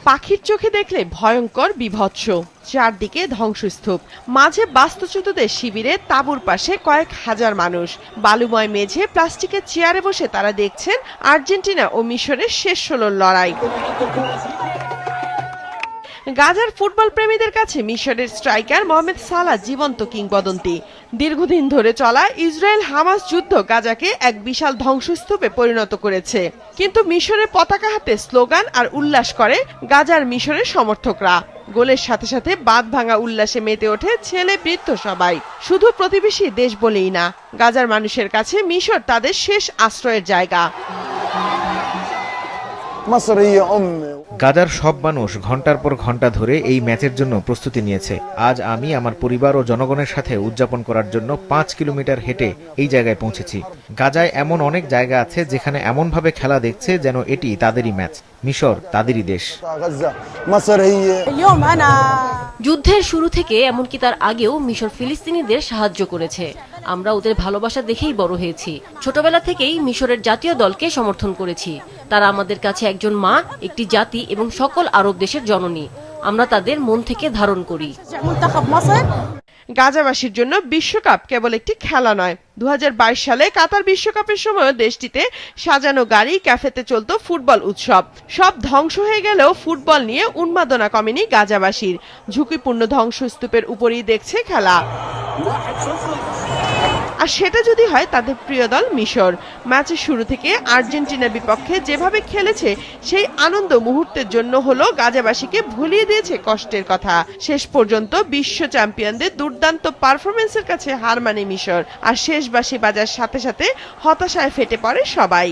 পাখির চোখে দেখলে ভয়ঙ্কর বিভৎস, চারদিকে ধ্বংসস্তূপ, মাঝে বাস্তুচ্যুতদের শিবিরে তাঁবুর পাশে কয়েক হাজার মানুষ। বালুময় মেঝে প্লাস্টিকের চেয়ারে বসে তারা দেখছেন আর্জেন্টিনা ও মিশরের শেষ ষোলোর লড়াই। গাজার ফুটবল প্রেমীদের কাছে মিশরের স্ট্রাইকার মোহাম্মদ সালাহ জীবন্ত কিংবদন্তি। দীর্ঘদিন ধরে চলা ইসরায়েল হামাস যুদ্ধ গাজাকে এক বিশাল ধ্বংসস্তূপে পরিণত করেছে। কিন্তু মিশরের পতাকা হাতে স্লোগান আর উল্লাস করে গাজার মিশরের সমর্থকরা। গোলের সাথে সাথে বাঁধ ভাঙা উল্লাসে মেতে ওঠে ছেলে বৃদ্ধ সবাই। শুধু প্রতিবেশী দেশ বলেই না, গাজার মানুষের কাছে মিশর তাদের শেষ আশ্রয়ের জায়গা। গাজার সব মানুষ ঘন্টার পর ঘন্টা ধরে এই ম্যাচের জন্য প্রস্তুতি নিয়েছে। আজ আমি আমার পরিবার ও জনগণের সাথে উদযাপন করার জন্য 5 কিলোমিটার হেঁটে এই জায়গায় পৌঁছেছি। গাজায় এমন অনেক জায়গা আছে যেখানে এমনভাবে খেলা দেখছে যেন এটি তাদেরই ম্যাচ, মিশর তাদেরই দেশ। যুদ্ধের শুরু থেকে এমনকি তার আগেও মিশর ফিলিস্তিনিদের সাহায্য করেছে। আমরা ওদের ভালোবাসা দেখেই বড় হয়েছি। ছোটবেলা থেকেই মিশরের জাতীয় দলকে সমর্থন করেছি। তারা আমাদের কাছে একজন মা, একটি জাতি এবং সকল আরব দেশের জননী। আমরা তাদের মন থেকে ধারণ করি। গাজাবাসীর জন্য বিশ্বকাপ কেবল একটি খেলা নয়। 2022 সালে কাতার বিশ্বকাপের সময় দেশটিতে সাজানো গাড়ি, ক্যাফেতে চলত ফুটবল উৎসব। সব ধ্বংস হয়ে গেলেও ফুটবল নিয়ে উন্মাদনা কমেনি গাজাবাসীর। ঝুঁকিপূর্ণ ধ্বংসস্তূপের উপরই দেখছে খেলা। আর সেটা যদি হয় তাদের প্রিয় দল মিশর। ম্যাচের শুরু থেকে আর্জেন্টিনার বিপক্ষে যেভাবে খেলেছে সেই আনন্দ মুহূর্তের জন্য হলো গাজাবাসীকে ভুলিয়ে দিয়েছে কষ্টের কথা। শেষ পর্যন্ত বিশ্ব চ্যাম্পিয়নদের দুর্দান্ত পারফরমেন্সের কাছে হার মানে মিশর। আর শেষ বাঁশি বাজার সাথে সাথে হতাশায় ফেটে পড়ে সবাই।